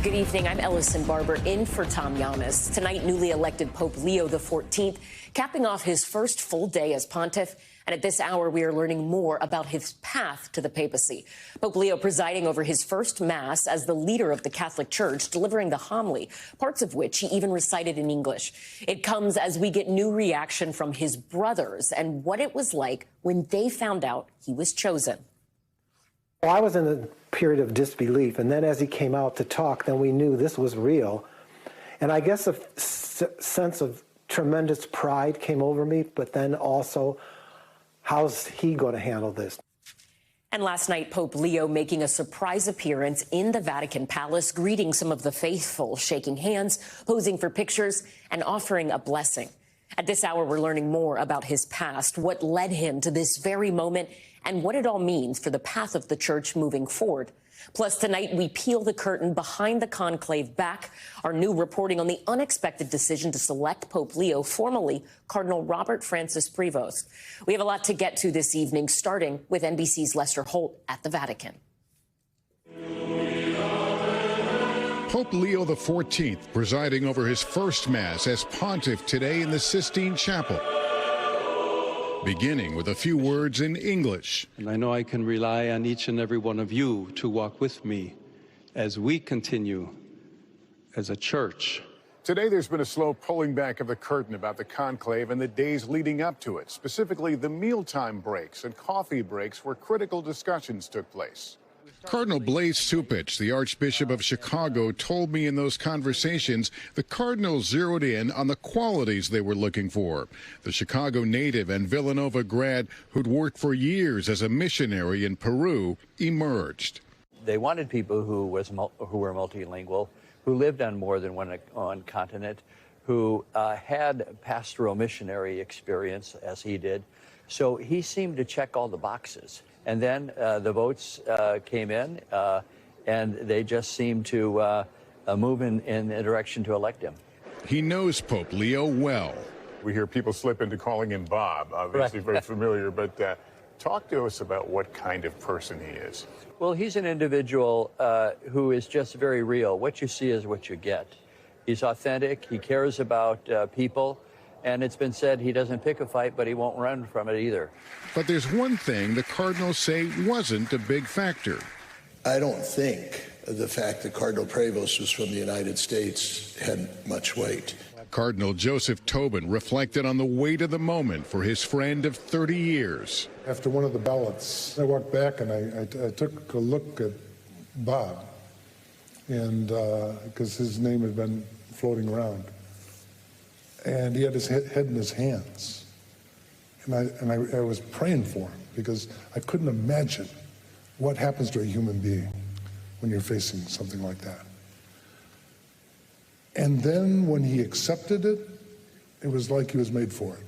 Good evening. I'm Ellison Barber in for Tom Llamas. Tonight, newly elected Pope Leo XIV capping off his first full day as pontiff. And at this hour, we are learning more about his path to the papacy. Pope Leo presiding over his first mass as the leader of the Catholic Church, delivering the homily, parts of which he even recited in English. It comes as we get new reaction from his brothers and what it was like when they found out he was chosen. Well, I was in a period of disbelief, and then as he came out to talk, then we knew this was real. And I guess a sense of tremendous pride came over me, but then also, how's he going to handle this? And last night, Pope Leo making a surprise appearance in the Vatican Palace, greeting some of the faithful, shaking hands, posing for pictures, and offering a blessing. At this hour, we're learning more about his past, what led him to this very moment, and what it all means for the path of the church moving forward. Plus, tonight, we peel the curtain behind the conclave back, our new reporting on the unexpected decision to select Pope Leo, formerly Cardinal Robert Francis Prevost. We have a lot to get to this evening, starting with NBC's Lester Holt at the Vatican. Pope Leo XIV presiding over his first Mass as pontiff today in the Sistine Chapel, beginning with a few words in English. And I know I can rely on each and every one of you to walk with me as we continue as a church. Today there's been a slow pulling back of the curtain about the conclave and the days leading up to it, specifically the mealtime breaks and coffee breaks where critical discussions took place. Cardinal Blaise Cupich, the Archbishop of Chicago, told me in those conversations the Cardinals zeroed in on the qualities they were looking for. The Chicago native and Villanova grad who'd worked for years as a missionary in Peru emerged. They wanted people who were multilingual, who lived on more than one continent, who had pastoral missionary experience, as he did. So he seemed to check all the boxes. And then the votes came in, and they just seemed to move in a direction to elect him. He knows Pope Leo well. We hear people slip into calling him Bob, obviously right. Very familiar, but talk to us about what kind of person he is. Well, he's an individual who is just very real. What you see is what you get. He's authentic, he cares about people. And it's been said he doesn't pick a fight, but he won't run from it either. But there's one thing the Cardinals say wasn't a big factor. I don't think the fact that Cardinal Prevost was from the United States had much weight. Cardinal Joseph Tobin reflected on the weight of the moment for his friend of 30 years. After one of the ballots, I walked back and I took a look at Bob, and because his name had been floating around. And he had his head in his hands. And I was praying for him because I couldn't imagine what happens to a human being when you're facing something like that. And then when he accepted it, it was like he was made for it.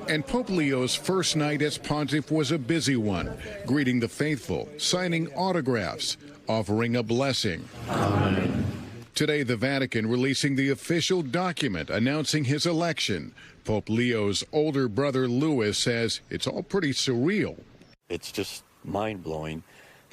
And Pope Leo's first night as pontiff was a busy one, greeting the faithful, signing autographs, offering a blessing. Amen. Today, the Vatican releasing the official document announcing his election. Pope Leo's older brother, Louis, says it's all pretty surreal. It's just mind-blowing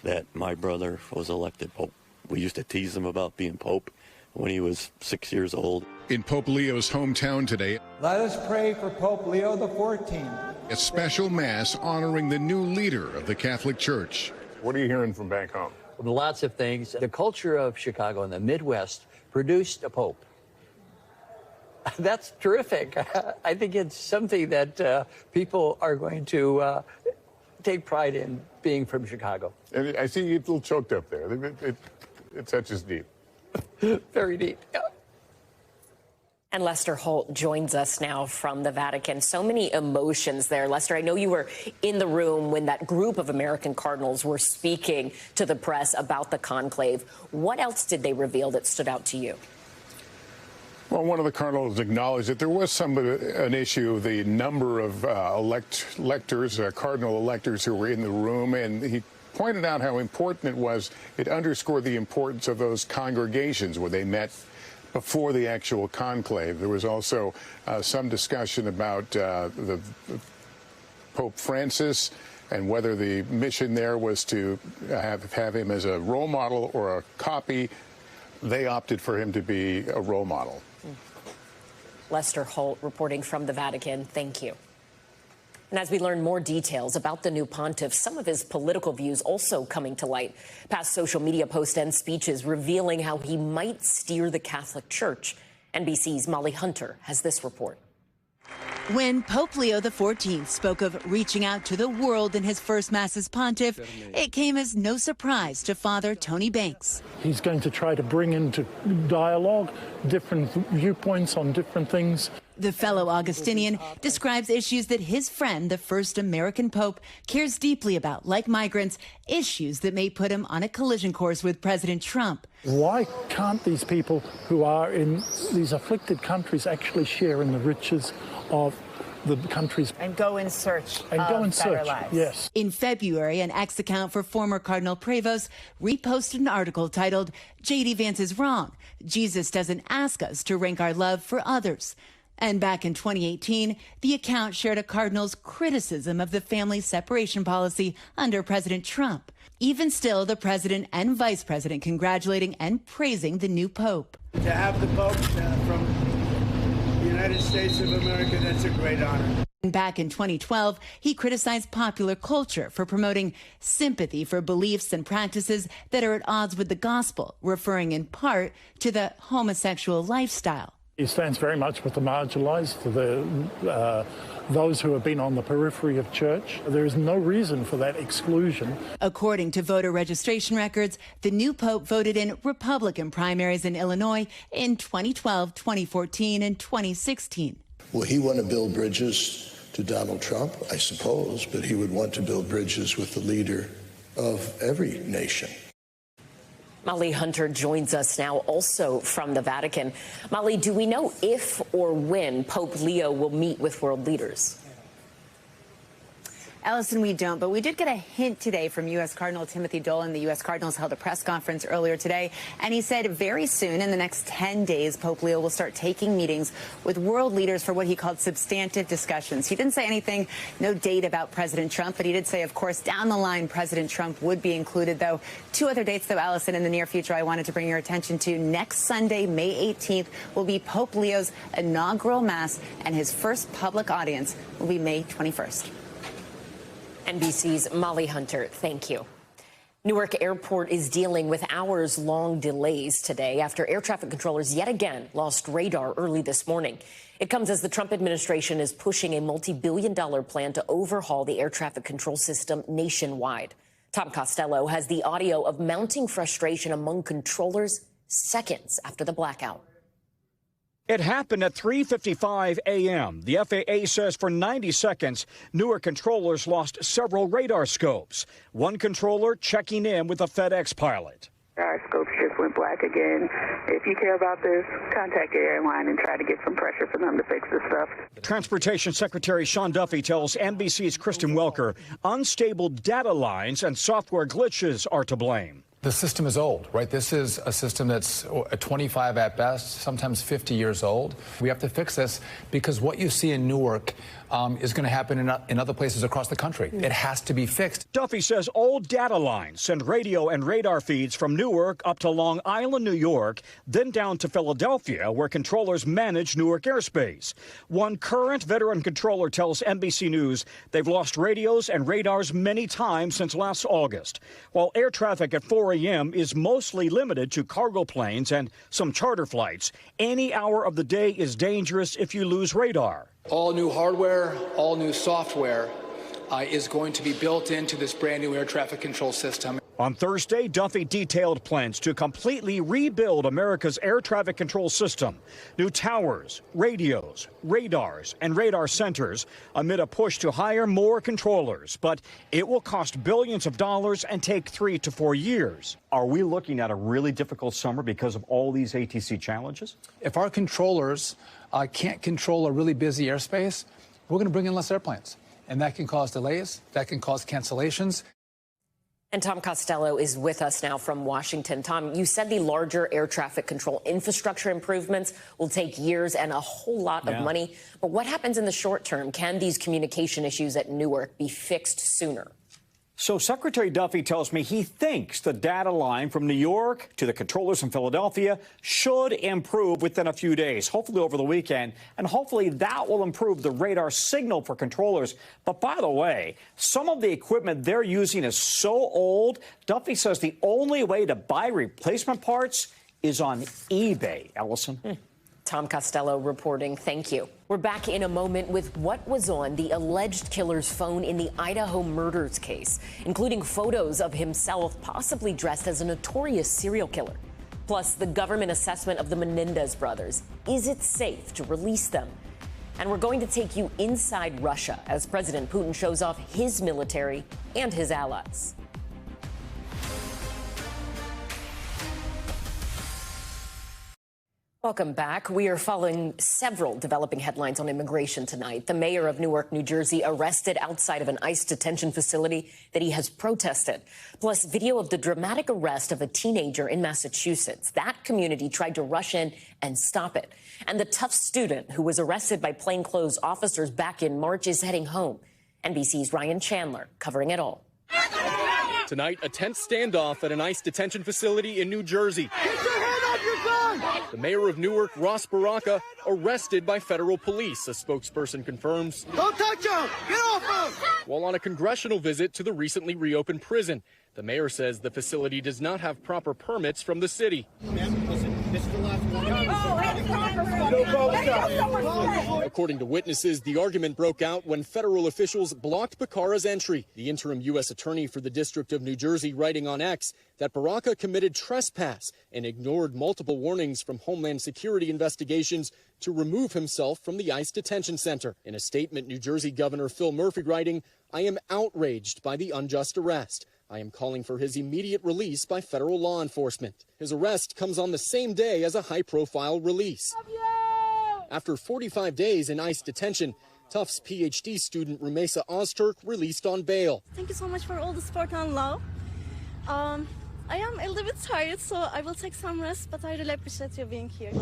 that my brother was elected Pope. We used to tease him about being Pope when he was 6 years old. In Pope Leo's hometown today, let us pray for Pope Leo XIV. A special Mass honoring the new leader of the Catholic Church. What are you hearing from back home? Lots of things. The culture of Chicago and the Midwest produced a pope. That's terrific. I think it's something that people are going to take pride in, being from Chicago. And I see you a little choked up there. It touches deep. Very deep. Yeah. And Lester Holt joins us now from the Vatican. So many emotions there. Lester, I know you were in the room when that group of American Cardinals were speaking to the press about the conclave. What else did they reveal that stood out to you? Well, one of the Cardinals acknowledged that there was an issue, the number of Cardinal electors who were in the room, and he pointed out how important it was. It underscored the importance of those congregations where they met before the actual conclave. There was also some discussion about the Pope Francis and whether the mission there was to have him as a role model or a copy. they opted for him to be a role model. Lester Holt reporting from the Vatican. Thank you. And as we learn more details about the new pontiff, some of his political views also coming to light. Past social media posts and speeches revealing how he might steer the Catholic Church. NBC's Molly Hunter has this report. When Pope Leo XIV spoke of reaching out to the world in his first Mass as pontiff, it came as no surprise to Father Tony Banks. He's going to try to bring into dialogue different viewpoints on different things. The fellow Augustinian describes issues that his friend, the first American pope, cares deeply about, like migrants, issues that may put him on a collision course with President Trump. Why can't these people who are in these afflicted countries actually share in the riches of the countries and go in search of better lives? Yes. In February, an ex-account for former Cardinal Prevost reposted an article titled, "J.D. Vance is wrong. Jesus doesn't ask us to rank our love for others." And back in 2018, the account shared a cardinal's criticism of the family separation policy under President Trump. Even still, the president and vice president congratulating and praising the new pope. To have the pope from the United States of America, that's a great honor. Back in 2012, he criticized popular culture for promoting sympathy for beliefs and practices that are at odds with the gospel, referring in part to the homosexual lifestyle. He stands very much with the marginalized, those who have been on the periphery of church. There is no reason for that exclusion. According to voter registration records, the new pope voted in Republican primaries in Illinois in 2012, 2014, and 2016. Will he want to build bridges to Donald Trump? I suppose, but he would want to build bridges with the leader of every nation. Molly Hunter joins us now also from the Vatican. Molly, do we know if or when Pope Leo will meet with world leaders? Allison, we don't, but we did get a hint today from U.S. Cardinal Timothy Dolan. The U.S. Cardinals held a press conference earlier today, and he said very soon, in the next 10 days, Pope Leo will start taking meetings with world leaders for what he called substantive discussions. He didn't say anything, no date about President Trump, but he did say, of course, down the line, President Trump would be included, though. Two other dates, though, Allison, in the near future I wanted to bring your attention to. Next Sunday, May 18th, will be Pope Leo's inaugural Mass, and his first public audience will be May 21st. NBC's Molly Hunter, thank you. Newark Airport is dealing with hours-long delays today after air traffic controllers yet again lost radar early this morning. It comes as the Trump administration is pushing a multi-billion-dollar plan to overhaul the air traffic control system nationwide. Tom Costello has the audio of mounting frustration among controllers seconds after the blackout. It happened at 3:55 a.m. The FAA says for 90 seconds, Newark controllers lost several radar scopes. One controller checking in with a FedEx pilot. Our scopes just went black again. If you care about this, contact the airline and try to get some pressure for them to fix this stuff. Transportation Secretary Sean Duffy tells NBC's Kristen Welker unstable data lines and software glitches are to blame. The system is old, right? This is a system that's 25 at best, sometimes 50 years old. We have to fix this because what you see in Newark is going to happen in other places across the country. It has to be fixed. Duffy says old data lines send radio and radar feeds from Newark up to Long Island, New York, then down to Philadelphia, where controllers manage Newark airspace. One current veteran controller tells NBC News they've lost radios and radars many times since last August. While air traffic at 4 a.m. is mostly limited to cargo planes and some charter flights, any hour of the day is dangerous if you lose radar. All new hardware, all new software is going to be built into this brand new air traffic control system. On Thursday, Duffy detailed plans to completely rebuild America's air traffic control system. New towers, radios, radars, and radar centers amid a push to hire more controllers. But it will cost billions of dollars and take 3 to 4 years. Are we looking at a really difficult summer because of all these ATC challenges? If our controllers can't control a really busy airspace, we're going to bring in less airplanes. And that can cause delays. That can cause cancellations. And Tom Costello is with us now from Washington. Tom, you said the larger air traffic control infrastructure improvements will take years and a whole lot of money. But what happens in the short term? Can these communication issues at Newark be fixed sooner? So Secretary Duffy tells me he thinks the data line from New York to the controllers in Philadelphia should improve within a few days, hopefully over the weekend, and hopefully that will improve the radar signal for controllers. But by the way, some of the equipment they're using is so old, Duffy says the only way to buy replacement parts is on eBay. Ellison. Tom Costello reporting. Thank you. We're back in a moment with what was on the alleged killer's phone in the Idaho murders case, including photos of himself possibly dressed as a notorious serial killer. Plus, the government assessment of the Menendez brothers. Is it safe to release them? And we're going to take you inside Russia as President Putin shows off his military and his allies. Welcome back. We are following several developing headlines on immigration tonight. The mayor of Newark, New Jersey, arrested outside of an ICE detention facility that he has protested. Plus, video of the dramatic arrest of a teenager in Massachusetts. That community tried to rush in and stop it. And the tough student who was arrested by plainclothes officers back in March is heading home. NBC's Ryan Chandler covering it all. Tonight, a tense standoff at an ICE detention facility in New Jersey. Get your hand off your gun! The mayor of Newark, Ross Baraka, arrested by federal police, a spokesperson confirms. Don't touch him! Get off him! While on a congressional visit to the recently reopened prison, the mayor says the facility does not have proper permits from the city. According to witnesses, the argument broke out when federal officials blocked Bakara's entry. The interim U.S. attorney for the District of New Jersey writing on X that Baraka committed trespass and ignored multiple warnings from Homeland Security investigations to remove himself from the ICE detention center. In a statement, New Jersey Governor Phil Murphy writing, "I am outraged by the unjust arrest. I am calling for his immediate release by federal law enforcement." His arrest comes on the same day as a high-profile release. After 45 days in ICE detention, Tufts PhD student Rumesa Ozturk released on bail. Thank you so much for all the support and love. I am a little bit tired, so I will take some rest, but I really appreciate you being here.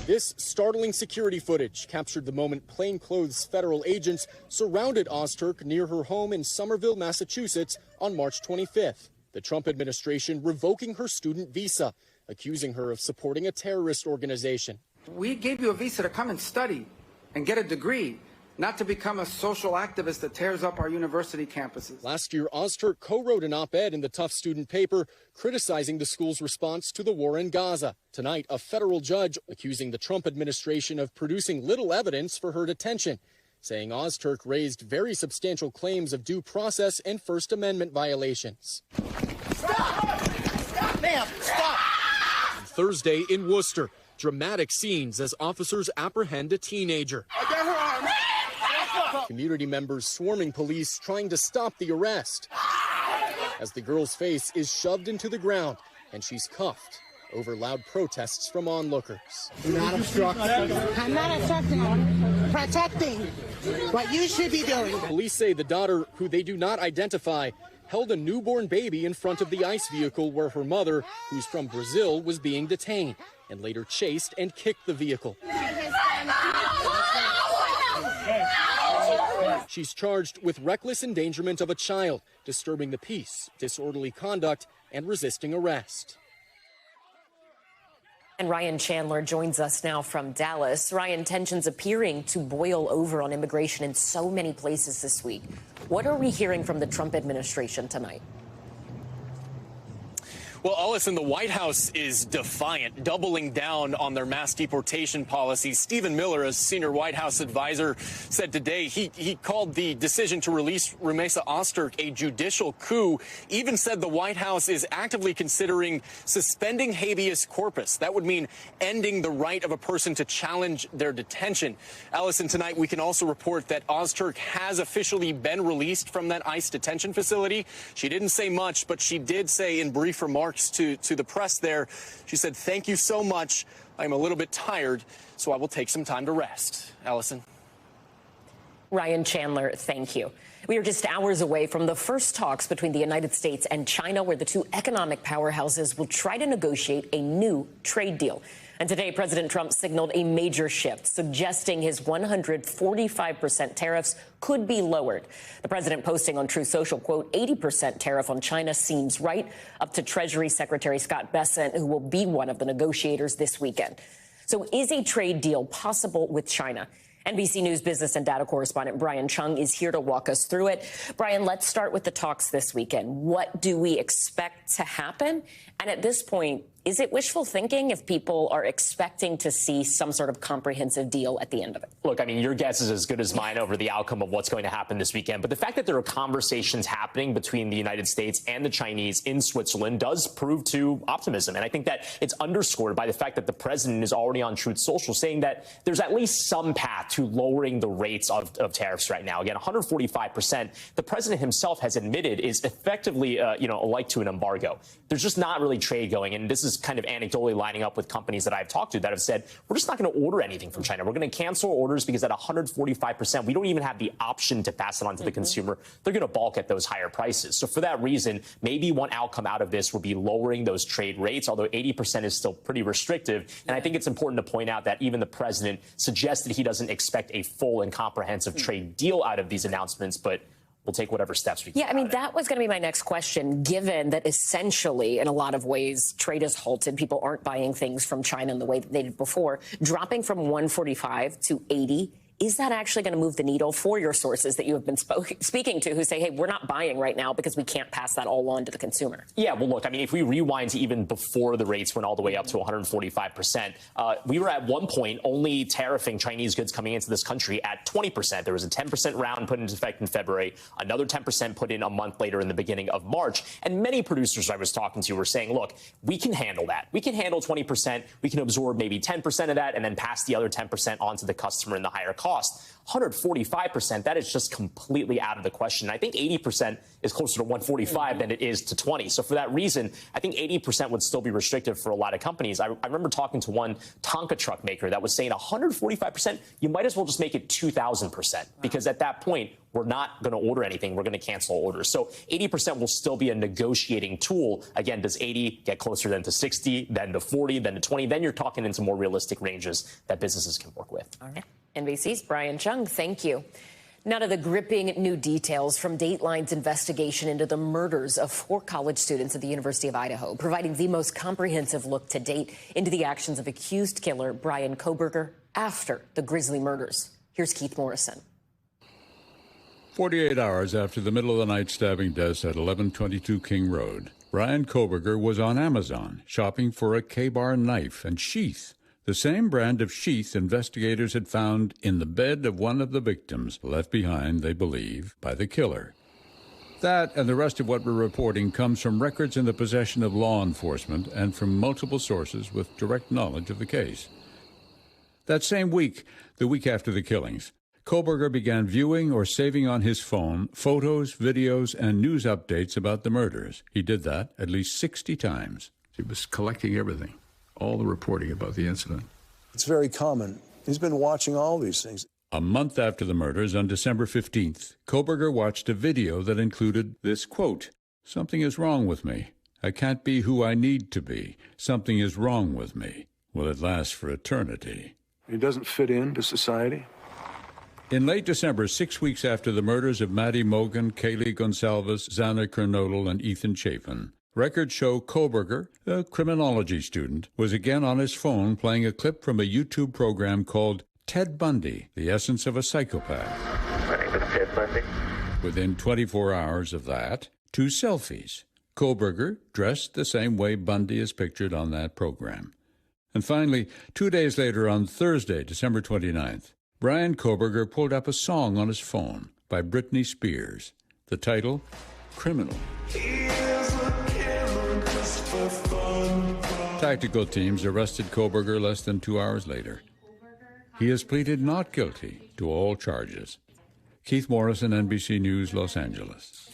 This startling security footage captured the moment plainclothes federal agents surrounded Ozturk near her home in Somerville, Massachusetts on March 25th. The Trump administration revoking her student visa, accusing her of supporting a terrorist organization. We gave you a visa to come and study and get a degree, not to become a social activist that tears up our university campuses. Last year, Ozturk co-wrote an op-ed in the Tufts student paper criticizing the school's response to the war in Gaza. Tonight, a federal judge accusing the Trump administration of producing little evidence for her detention, saying Ozturk raised very substantial claims of due process and First Amendment violations. Stop! Stop, ma'am! Stop! Thursday in Worcester, dramatic scenes as officers apprehend a teenager. I got her arm! Community members swarming police trying to stop the arrest as the girl's face is shoved into the ground and she's cuffed over loud protests from onlookers. You're not obstructing. I'm not obstructing. I'm protecting what you should be doing. Police say the daughter, who they do not identify, held a newborn baby in front of the ICE vehicle where her mother, who's from Brazil, was being detained and later chased and kicked the vehicle. She's charged with reckless endangerment of a child, disturbing the peace, disorderly conduct, and resisting arrest. And Ryan Chandler joins us now from Dallas. Ryan, tensions appearing to boil over on immigration in so many places this week. What are we hearing from the Trump administration tonight? Well, Ellison, the White House is defiant, doubling down on their mass deportation policy. Stephen Miller, as senior White House advisor, said today he called the decision to release Rumesa Ozturk a judicial coup, even said the White House is actively considering suspending habeas corpus. That would mean ending the right of a person to challenge their detention. Ellison, tonight we can also report that Ozturk has officially been released from that ICE detention facility. She didn't say much, but she did say in brief remarks to the press there, she said, "Thank you so much. I'm a little bit tired, so I will take some time to rest." Ellison. Ryan Chandler, thank you. We are just hours away from the first talks between the United States and China, where the two economic powerhouses will try to negotiate a new trade deal. And today, President Trump signaled a major shift, suggesting his 145% tariffs could be lowered. The president posting on Truth Social, quote, 80% tariff on China seems right, up to Treasury Secretary Scott Bessent, who will be one of the negotiators this weekend. So is a trade deal possible with China? NBC News business and data correspondent Brian Chung is here to walk us through it. Brian, let's start with the talks this weekend. What do we expect to happen? And at this point, is it wishful thinking if people are expecting to see some sort of comprehensive deal at the end of it? Look, I mean, your guess is as good as mine over the outcome of what's going to happen this weekend. But the fact that there are conversations happening between the United States and the Chinese in Switzerland does prove to optimism. And I think that it's underscored by the fact that the president is already on Truth Social saying that there's at least some path to lowering the rates of tariffs right now. Again, 145%, the president himself has admitted is effectively, like to an embargo. There's just not really trade going. And this is kind of anecdotally lining up with companies that I've talked to that have said, we're just not going to order anything from China. We're going to cancel orders because at 145%, we don't even have the option to pass it on to the consumer. They're going to balk at those higher prices. So for that reason, maybe one outcome out of this would be lowering those trade rates, although 80% is still pretty restrictive. And I think it's important to point out that even the president suggested he doesn't expect a full and comprehensive trade deal out of these announcements, but we'll take whatever steps we can. Yeah, I mean, that was going to be my next question, given that essentially, in a lot of ways, trade is halted. People aren't buying things from China in the way that they did before. Dropping from 145 to 80, is that actually going to move the needle for your sources that you have been speaking to who say, hey, we're not buying right now because we can't pass that all on to the consumer? Yeah, well, look, I mean, if we rewind to even before the rates went all the way up to 145%, we were at one point only tariffing Chinese goods coming into this country at 20%. There was a 10% round put into effect in February, another 10% put in a month later in the beginning of March. And many producers I was talking to were saying, look, we can handle that. We can handle 20%. We can absorb maybe 10% of that and then pass the other 10% on to the customer in the higher cost. 145%, that is just completely out of the question. I think 80% is closer to 145 than it is to 20. So for that reason, I think 80% would still be restrictive for a lot of companies. I remember talking to one Tonka truck maker that was saying 145%, you might as well just make it 2,000%, because at that point, we're not going to order anything. We're going to cancel orders. So 80% will still be a negotiating tool. Again, does 80 get closer then to 60, then to 40, then to 20? Then you're talking into more realistic ranges that businesses can work with. All right. NBC's Brian Chung, thank you. Now to the gripping new details from Dateline's investigation into the murders of 4 college students at the University of Idaho, providing the most comprehensive look to date into the actions of accused killer Bryan Kohberger after the grisly murders. Here's Keith Morrison. 48 hours after the middle-of-the-night stabbing deaths at 1122 King Road, Bryan Kohberger was on Amazon shopping for a K-bar knife and sheath, the same brand of sheath investigators had found in the bed of one of the victims, left behind, they believe, by the killer. That and the rest of what we're reporting comes from records in the possession of law enforcement and from multiple sources with direct knowledge of the case. That same week, the week after the killings, Kohberger began viewing or saving on his phone photos, videos, and news updates about the murders. He did that at least 60 times. He was collecting everything, all the reporting about the incident. It's very common. He's been watching all these things. A month after the murders, on December 15th, Kohberger watched a video that included this quote, "Something is wrong with me. I can't be who I need to be. Something is wrong with me. Will it last for eternity?" He doesn't fit into society. In late December, 6 weeks after the murders of Maddie Mogan, Kaylee Gonsalves, Xana Kernodle, and Ethan Chapin, records show Kohberger, a criminology student, was again on his phone playing a clip from a YouTube program called Ted Bundy, the Essence of a Psychopath. My name is Ted Bundy. Within 24 hours of that, 2 selfies. Kohberger dressed the same way Bundy is pictured on that program. And finally, 2 days later on Thursday, December 29th, Bryan Kohberger pulled up a song on his phone by Britney Spears. The title, Criminal. Tactical teams arrested Kohberger less than 2 hours later. He has pleaded not guilty to all charges. Keith Morrison, NBC News, Los Angeles.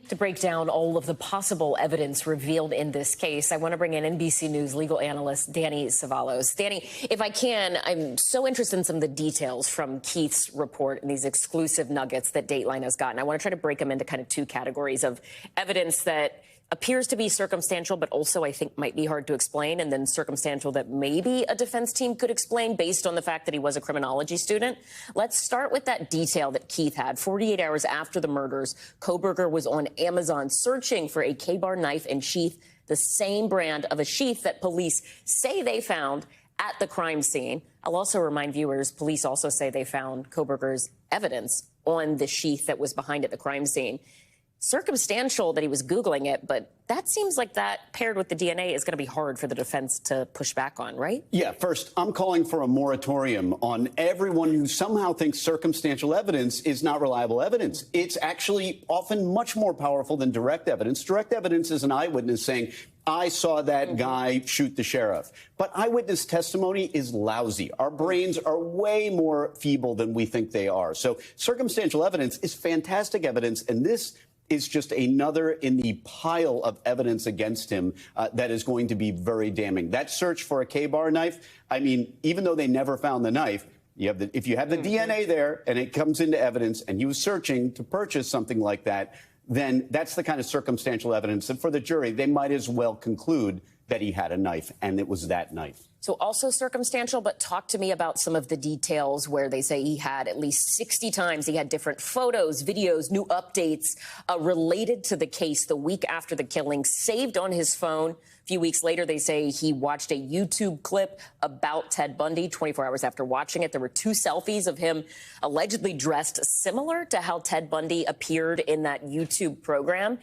To break down all of the possible evidence revealed in this case, I want to bring in NBC News legal analyst Danny Cevallos. Danny, if I can, I'm so interested in some of the details from Keith's report and these exclusive nuggets that Dateline has gotten. I want to try to break them into kind of two categories of evidence that appears to be circumstantial, but also I think might be hard to explain, and then circumstantial that maybe a defense team could explain based on the fact that he was a criminology student. Let's start with that detail that Keith had. 48 hours after the murders, Kohberger was on Amazon searching for a K-bar knife and sheath, the same brand of a sheath that police say they found at the crime scene. I'll also remind viewers, police also say they found Kohberger's evidence on the sheath that was behind at the crime scene. Circumstantial that he was Googling it, but that seems like that paired with the DNA is going to be hard for the defense to push back on, right? Yeah, first, I'm calling for a moratorium on everyone who somehow thinks circumstantial evidence is not reliable evidence. It's actually often much more powerful than direct evidence. Direct evidence is an eyewitness saying, I saw that guy shoot the sheriff. But eyewitness testimony is lousy. Our brains are way more feeble than we think they are. So circumstantial evidence is fantastic evidence, and this is just another in the pile of evidence against him that is going to be very damning. That search for a K-bar knife, I mean, even though they never found the knife, if you have the DNA there and it comes into evidence and he was searching to purchase something like that, then that's the kind of circumstantial evidence that for the jury, they might as well conclude that he had a knife and it was that knife. So also circumstantial, but talk to me about some of the details where they say he had at least 60 times. He had different photos, videos, new updates related to the case the week after the killing, saved on his phone. A few weeks later, they say he watched a YouTube clip about Ted Bundy 24 hours after watching it. There were 2 selfies of him allegedly dressed similar to how Ted Bundy appeared in that YouTube program.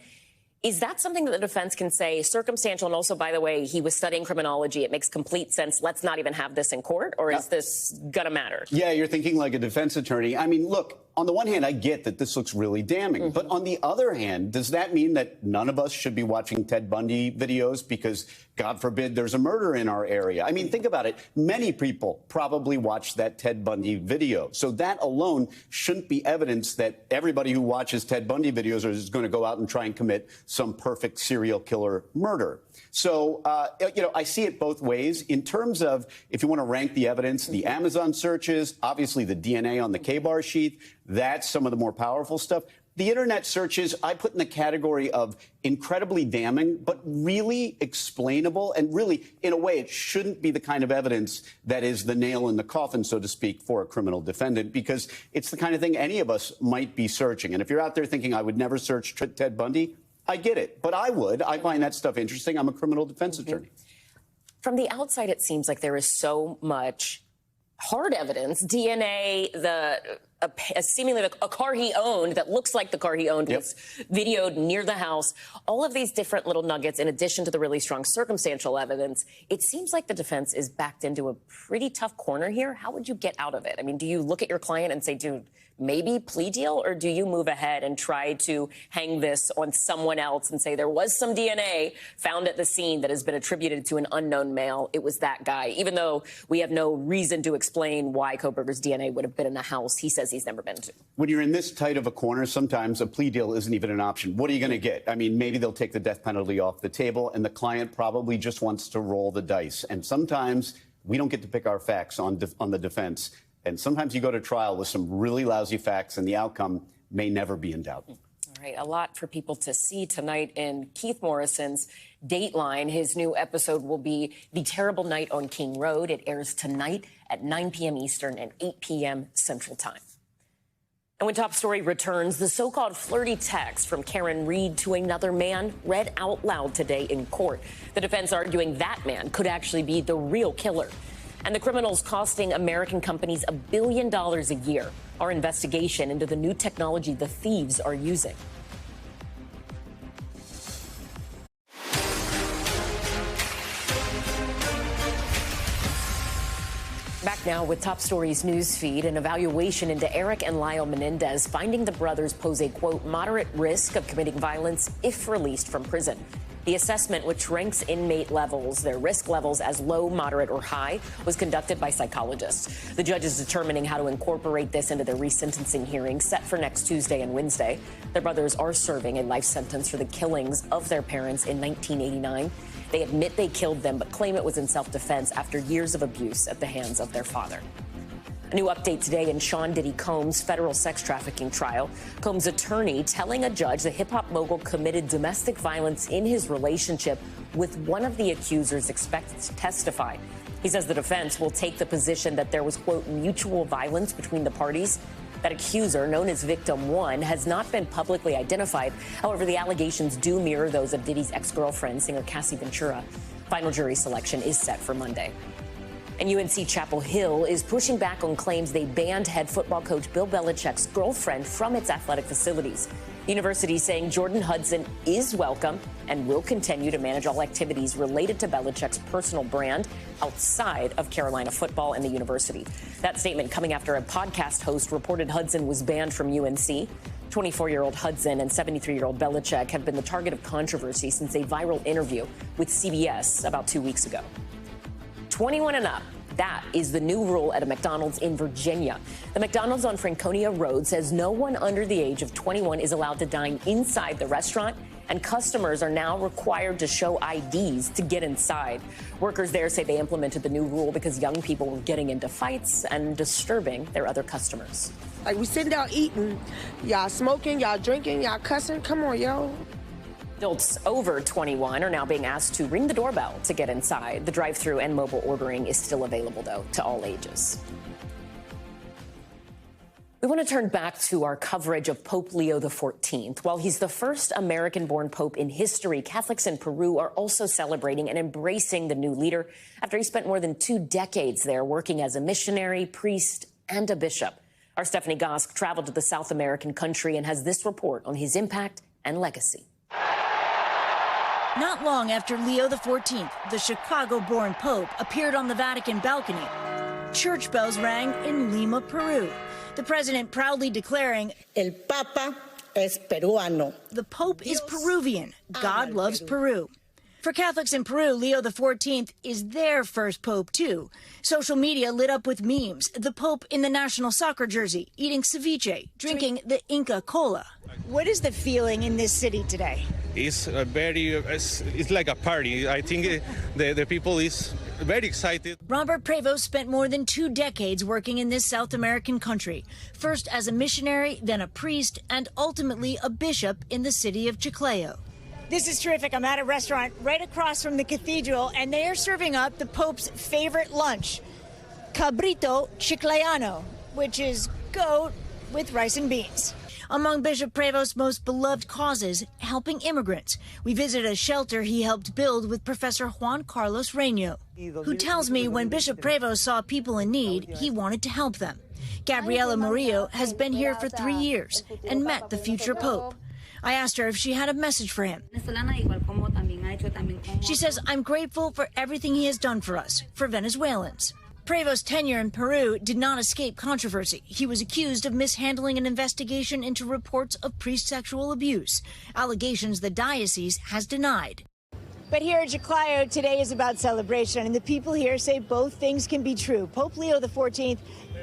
Is that something that the defense can say circumstantial? And also, by the way, he was studying criminology. It makes complete sense. Let's not even have this in court. Or is this going to matter? Yeah, you're thinking like a defense attorney. I mean, look, on the one hand, I get that this looks really damning. But on the other hand, does that mean that none of us should be watching Ted Bundy videos because, God forbid, there's a murder in our area? I mean, think about it. Many people probably watched that Ted Bundy video. So that alone shouldn't be evidence that everybody who watches Ted Bundy videos is going to go out and try and commit some perfect serial killer murder. So, I see it both ways. In terms of if you want to rank the evidence, the Amazon searches, obviously the DNA on the K-bar sheath, that's some of the more powerful stuff. The internet searches I put in the category of incredibly damning, but really explainable. And really, in a way, it shouldn't be the kind of evidence that is the nail in the coffin, so to speak, for a criminal defendant, because it's the kind of thing any of us might be searching. And if you're out there thinking I would never search Ted Bundy, I get it. But I would. I find that stuff interesting. I'm a criminal defense attorney. From the outside, it seems like there is so much hard evidence, DNA, seemingly a car he owned that looks like the car he owned was videoed near the house. All of these different little nuggets, in addition to the really strong circumstantial evidence, it seems like the defense is backed into a pretty tough corner here. How would you get out of it? I mean, do you look at your client and say, dude, maybe plea deal, or do you move ahead and try to hang this on someone else and say there was some DNA found at the scene that has been attributed to an unknown male? It was that guy, even though we have no reason to explain why Kohberger's DNA would have been in the house he says he's never been to. When you're in this tight of a corner, sometimes a plea deal isn't even an option. What are you going to get? I mean, maybe they'll take the death penalty off the table, and the client probably just wants to roll the dice. And sometimes we don't get to pick our facts on the defense. And sometimes you go to trial with some really lousy facts, and the outcome may never be in doubt. All right, a lot for people to see tonight in Keith Morrison's Dateline. His new episode will be The Terrible Night on King Road. It airs tonight at 9 p.m. Eastern and 8 p.m. Central Time. And when Top Story returns, the so-called flirty text from Karen Reed to another man read out loud today in court. The defense arguing that man could actually be the real killer. And the criminals costing American companies $1 billion a year. Our investigation into the new technology the thieves are using. Back now with Top Story's news feed, an evaluation into Eric and Lyle Menendez, finding the brothers pose a, quote, moderate risk of committing violence if released from prison. The assessment, which ranks inmate levels, their risk levels as low, moderate, or high, was conducted by psychologists. The judge is determining how to incorporate this into their resentencing hearing set for next Tuesday and Wednesday. Their brothers are serving a life sentence for the killings of their parents in 1989. They admit they killed them, but claim it was in self-defense after years of abuse at the hands of their father. A new update today in Sean Diddy Combs' federal sex trafficking trial. Combs' attorney telling a judge the hip-hop mogul committed domestic violence in his relationship with one of the accusers expected to testify. He says the defense will take the position that there was, quote, mutual violence between the parties. That accuser, known as Victim 1, has not been publicly identified. However, the allegations do mirror those of Diddy's ex-girlfriend, singer Cassie Ventura. Final jury selection is set for Monday. And UNC Chapel Hill is pushing back on claims they banned head football coach Bill Belichick's girlfriend from its athletic facilities. The university saying Jordan Hudson is welcome and will continue to manage all activities related to Belichick's personal brand outside of Carolina football and the university. That statement coming after a podcast host reported Hudson was banned from UNC. 24-year-old Hudson and 73-year-old Belichick have been the target of controversy since a viral interview with CBS about 2 weeks ago. 21 and up. That is the new rule at a McDonald's in Virginia. The McDonald's on Franconia Road says no one under the age of 21 is allowed to dine inside the restaurant, and customers are now required to show IDs to get inside. Workers there say they implemented the new rule because young people were getting into fights and disturbing their other customers. Like, we sitting down eating, y'all smoking, y'all drinking, y'all cussing. Come on, yo. Adults over 21 are now being asked to ring the doorbell to get inside. The drive-through and mobile ordering is still available, though, to all ages. We want to turn back to our coverage of Pope Leo XIV. While he's the first American-born pope in history, Catholics in Peru are also celebrating and embracing the new leader after he spent more than 2 decades there working as a missionary, priest, and a bishop. Our Stephanie Gosk traveled to the South American country and has this report on his impact and legacy. Not long after Leo XIV, the Chicago-born Pope, appeared on the Vatican balcony, church bells rang in Lima, Peru. The president proudly declaring, "El Papa es peruano." The Pope is Peruvian. God loves Peru. For Catholics in Peru, Leo XIV is their first pope, too. Social media lit up with memes. The Pope in the national soccer jersey, eating ceviche, drinking the Inca Cola. What is the feeling in this city today? It's it's like a party. I think the people is very excited. Robert Prevost spent more than 2 decades working in this South American country, first as a missionary, then a priest, and ultimately a bishop in the city of Chiclayo. This is terrific. I'm at a restaurant right across from the cathedral, and they are serving up the Pope's favorite lunch, cabrito chiclayano, which is goat with rice and beans. Among Bishop Prevost's most beloved causes, helping immigrants. We visited a shelter he helped build with Professor Juan Carlos Reño, who tells me when Bishop Prevost saw people in need, he wanted to help them. Gabriela Murillo has been here for 3 years and met the future Pope. I asked her if she had a message for him. She says, "I'm grateful for everything he has done for us, for Venezuelans." Prevost's tenure in Peru did not escape controversy. He was accused of mishandling an investigation into reports of priest sexual abuse, allegations the diocese has denied. But here at Chiclayo, today is about celebration, and the people here say both things can be true. Pope Leo XIV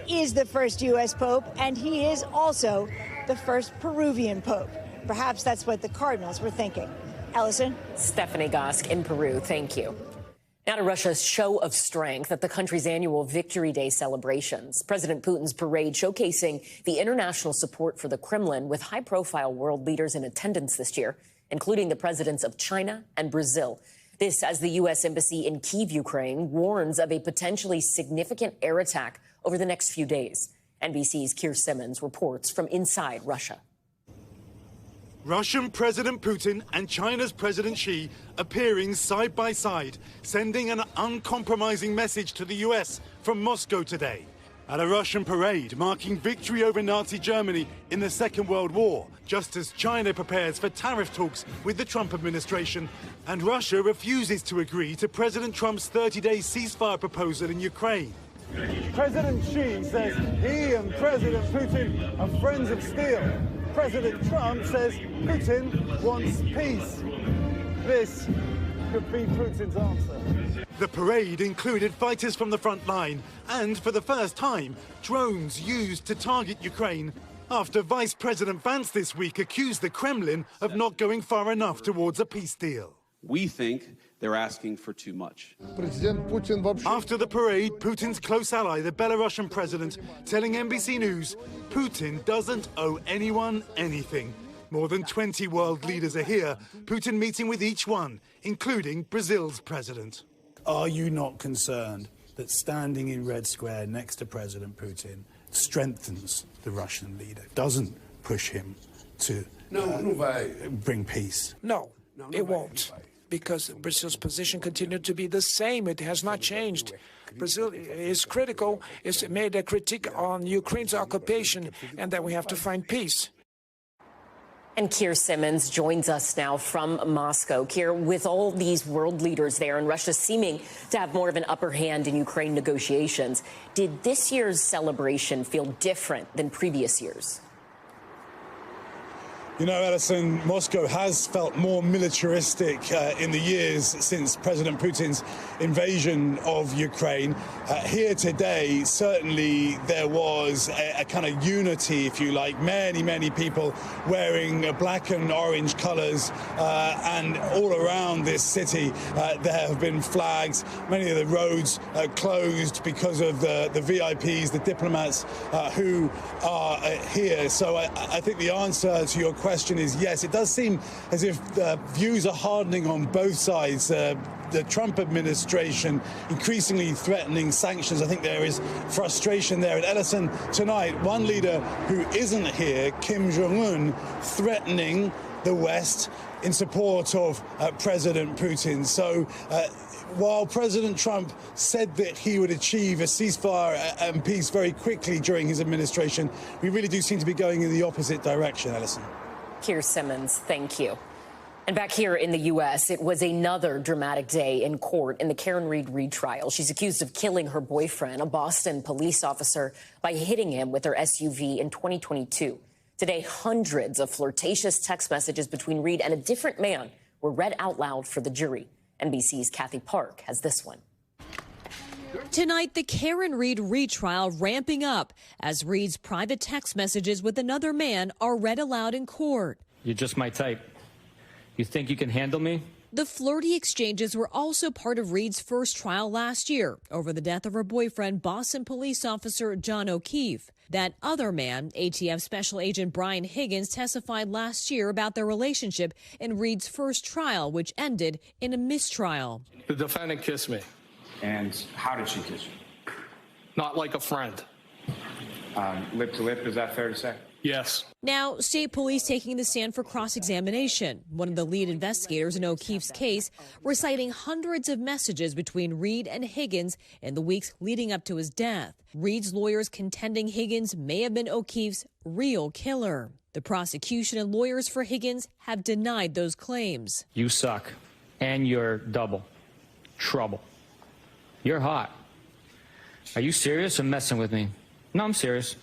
is the first U.S. Pope, and he is also the first Peruvian Pope. Perhaps that's what the Cardinals were thinking. Ellison? Stephanie Gosk in Peru, thank you. Now to Russia's show of strength at the country's annual Victory Day celebrations. President Putin's parade showcasing the international support for the Kremlin with high-profile world leaders in attendance this year, including the presidents of China and Brazil. This as the U.S. Embassy in Kyiv, Ukraine, warns of a potentially significant air attack over the next few days. NBC's Keir Simmons reports from inside Russia. Russian President Putin and China's President Xi appearing side by side, sending an uncompromising message to the US from Moscow today. At a Russian parade marking victory over Nazi Germany in the Second World War, just as China prepares for tariff talks with the Trump administration, and Russia refuses to agree to President Trump's 30-day ceasefire proposal in Ukraine. President Xi says he and President Putin are friends of steel. President Trump says Putin wants peace. this could be Putin's answer. The parade included fighters from the front line and, for the first time, drones used to target Ukraine after Vice President Vance this week accused the Kremlin of not going far enough towards a peace deal. We think they're asking for too much. After the parade, Putin's close ally, the Belarusian president, telling NBC News Putin doesn't owe anyone anything. More than 20 world leaders are here, Putin meeting with each one, including Brazil's president. Are you not concerned that standing in Red Square next to President Putin strengthens the Russian leader, doesn't push him to bring peace? No, it won't, because Brazil's position continued to be the same. It has not changed. Brazil is critical, it's made a critique on Ukraine's occupation and that we have to find peace. And Keir Simmons joins us now from Moscow. Keir, with all these world leaders there and Russia seeming to have more of an upper hand in Ukraine negotiations, did this year's celebration feel different than previous years? You know, Alison, Moscow has felt more militaristic in the years since President Putin's invasion of Ukraine. Here today, certainly there was a kind of unity, if you like. Many people wearing black and orange colours, and all around this city there have been flags. Many of the roads closed because of the VIPs, the diplomats who are here. So I think the answer to your question is yes. It does seem as if views are hardening on both sides. The Trump administration increasingly threatening sanctions. I think there is frustration there. And Ellison, tonight, one leader who isn't here, Kim Jong-un, threatening the West in support of President Putin. So while President Trump said that he would achieve a ceasefire and peace very quickly during his administration, we really do seem to be going in the opposite direction, Ellison. Keir Simmons, thank you. And back here in the U.S., it was another dramatic day in court in the Karen Read retrial. She's accused of killing her boyfriend, a Boston police officer, by hitting him with her SUV in 2022. Today, hundreds of flirtatious text messages between Read and a different man were read out loud for the jury. NBC's Kathy Park has this one. Tonight, the Karen Read retrial ramping up as Read's private text messages with another man are read aloud in court. You're just my type. You think you can handle me? The flirty exchanges were also part of Read's first trial last year over the death of her boyfriend, Boston police officer John O'Keefe. That other man, ATF Special Agent Brian Higgins, testified last year about their relationship in Read's first trial, which ended in a mistrial. The defendant kissed me. And how did she kiss you? Not like a friend. Lip to lip, is that fair to say? Yes. Now, state police taking the stand for cross-examination. One of the lead investigators in O'Keefe's case reciting hundreds of messages between Read and Higgins in the weeks leading up to his death. Read's lawyers contending Higgins may have been O'Keefe's real killer. The prosecution and lawyers for Higgins have denied those claims. You suck. And you're double trouble. You're hot. Are you serious or messing with me? No, I'm serious.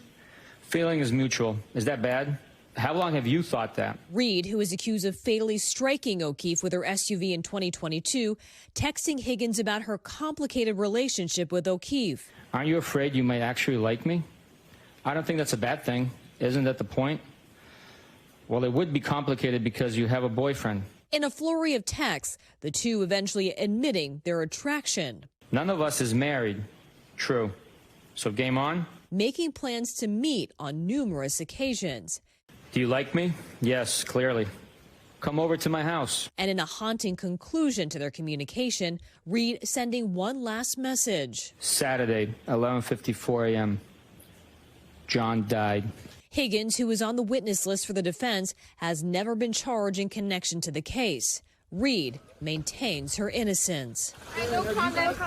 Feeling is mutual. Is that bad? How long have you thought that? Read, who is accused of fatally striking O'Keefe with her SUV in 2022, texting Higgins about her complicated relationship with O'Keefe. Aren't you afraid you might actually like me? I don't think that's a bad thing. Isn't that the point? Well, it would be complicated because you have a boyfriend. In a flurry of texts, the two eventually admitting their attraction. None of us is married. True. So game on? Making plans to meet on numerous occasions. Do you like me? Yes, clearly. Come over to my house. And in a haunting conclusion to their communication, Read sending one last message. Saturday, 11:54 a.m. John died. Higgins, who is on the witness list for the defense, has never been charged in connection to the case. Read maintains her innocence.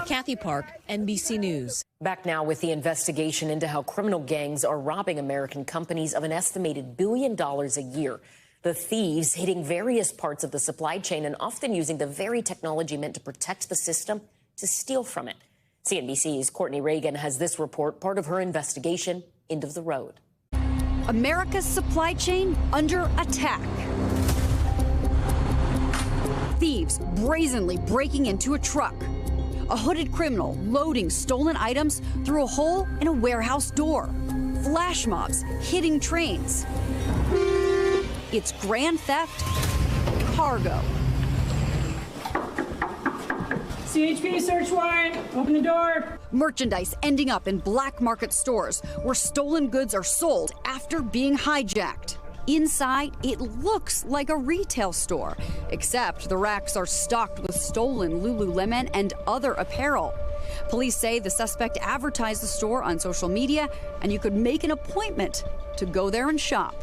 Kathy Park, NBC News. Back now with the investigation into how criminal gangs are robbing American companies of an estimated $1 billion a year. The thieves hitting various parts of the supply chain and often using the very technology meant to protect the system to steal from it. CNBC's Courtney Reagan has this report, part of her investigation, End of the Road. America's supply chain under attack. Thieves thieves brazenly breaking into a truck. A hooded criminal loading stolen items through a hole in a warehouse door. Flash mobs hitting trains. It's grand theft cargo. CHP search warrant. Open the door. Merchandise ending up in black market stores where stolen goods are sold after being hijacked. Inside, it looks like a retail store, except the racks are stocked with stolen Lululemon and other apparel. Police say the suspect advertised the store on social media, and you could make an appointment to go there and shop.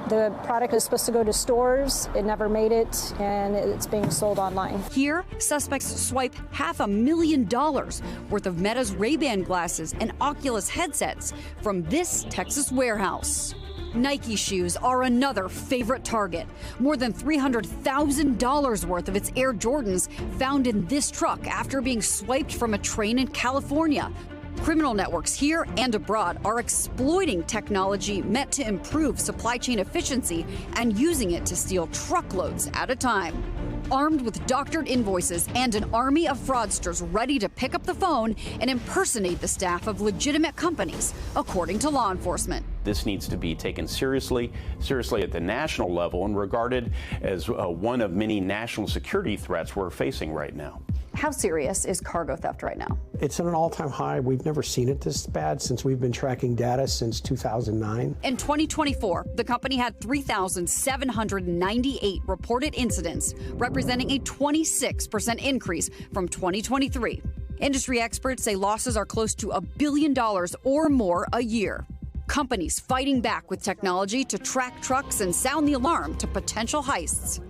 The product is supposed to go to stores. It never made it, and it's being sold online. Here, suspects swipe $500,000 worth of Meta's Ray-Ban glasses and Oculus headsets from this Texas warehouse. Nike shoes are another favorite target. More than $300,000 worth of its Air Jordans found in this truck after being swiped from a train in California. Criminal networks here and abroad are exploiting technology meant to improve supply chain efficiency and using it to steal truckloads at a time. Armed with doctored invoices and an army of fraudsters ready to pick up the phone and impersonate the staff of legitimate companies, according to law enforcement. This needs to be taken seriously at the national level and regarded as one of many national security threats we're facing right now. How serious is cargo theft right now? It's at an all-time high. We've never seen it this bad since we've been tracking data since 2009. In 2024, the company had 3,798 reported incidents, representing a 26% increase from 2023. Industry experts say losses are close to $1 billion or more a year. Companies fighting back with technology to track trucks and sound the alarm to potential heists.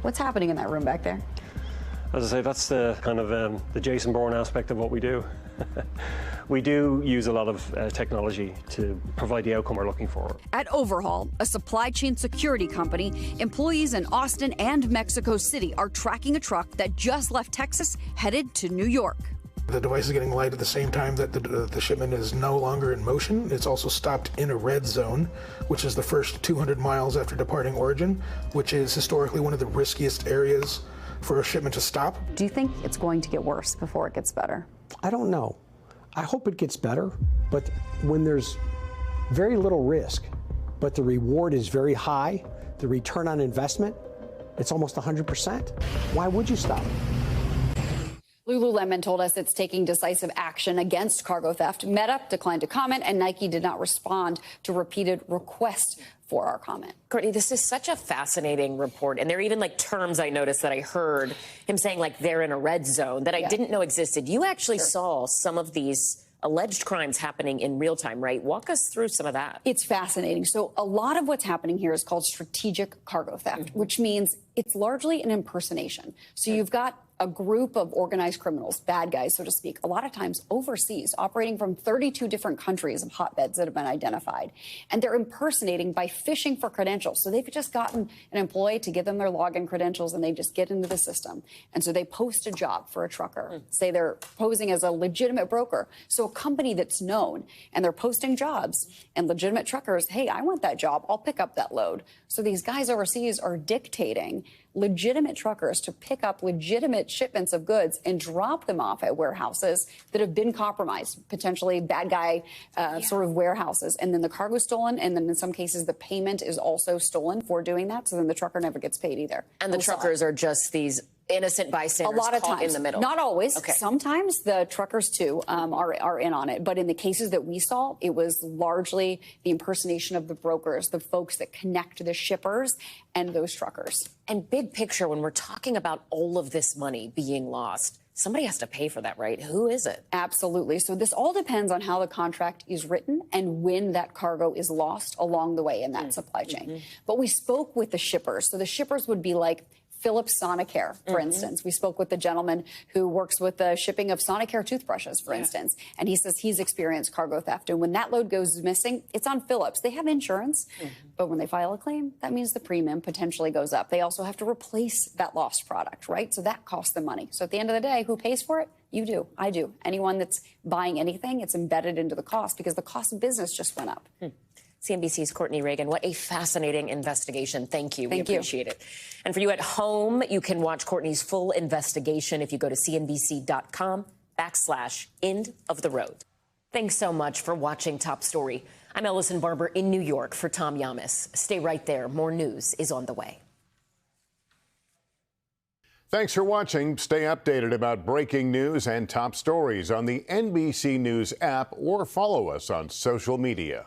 What's happening in that room back there? As I say, that's the kind of the Jason Bourne aspect of what we do. We do use a lot of technology to provide the outcome we're looking for. At Overhaul, a supply chain security company, employees in Austin and Mexico City are tracking a truck that just left Texas headed to New York. The device is getting light at the same time that the shipment is no longer in motion. It's also stopped in a red zone, which is the first 200 miles after departing origin, which is historically one of the riskiest areas for a shipment to stop. Do you think it's going to get worse before it gets better? I don't know. I hope it gets better, but when there's very little risk, but the reward is very high, the return on investment, it's almost 100%. Why would you stop? Lululemon told us it's taking decisive action against cargo theft. Meta declined to comment, and Nike did not respond to repeated requests for our comment. Courtney, this is such a fascinating report. And there are even like terms I noticed that I heard him saying, like they're in a red zone that I didn't know existed. You actually saw some of these alleged crimes happening in real time, right? Walk us through some of that. It's fascinating. So a lot of what's happening here is called strategic cargo theft, which means it's largely an impersonation. So you've got a group of organized criminals, bad guys, so to speak, a lot of times overseas, operating from 32 different countries of hotbeds that have been identified. And they're impersonating by phishing for credentials. So they've just gotten an employee to give them their login credentials, and they just get into the system. And so they post a job for a trucker, say they're posing as a legitimate broker. So a company that's known, and they're posting jobs, and legitimate truckers, hey, I want that job, I'll pick up that load. So these guys overseas are dictating legitimate truckers to pick up legitimate shipments of goods and drop them off at warehouses that have been compromised, potentially bad guy sort of warehouses. And then the cargo is stolen. And then in some cases, the payment is also stolen for doing that. So then the trucker never gets paid either. And the truckers are just these innocent bystanders a lot of caught times in the middle. Not always. Okay. Sometimes the truckers, too, are in on it. But in the cases that we saw, it was largely the impersonation of the brokers, the folks that connect the shippers and those truckers. And big picture, when we're talking about all of this money being lost, somebody has to pay for that, right? Who is it? Absolutely. So this all depends on how the contract is written and when that cargo is lost along the way in that supply chain. But we spoke with the shippers. So the shippers would be like Philips Sonicare, for instance. We spoke with the gentleman who works with the shipping of Sonicare toothbrushes, for instance, and he says he's experienced cargo theft. And when that load goes missing, it's on Philips. They have insurance, but when they file a claim, that means the premium potentially goes up. They also have to replace that lost product, right? So that costs them money. So at the end of the day, who pays for it? You do. I do. Anyone that's buying anything, it's embedded into the cost because the cost of business just went up. CNBC's Courtney Reagan, what a fascinating investigation. Thank you. We Thank you. appreciate it. And for you at home, you can watch Courtney's full investigation if you go to cnbc.com/end of the road. Thanks so much for watching Top Story. I'm Ellison Barber in New York for Tom Llamas. Stay right there. More news is on the way. Thanks for watching. Stay updated about breaking news and top stories on the NBC News app or follow us on social media.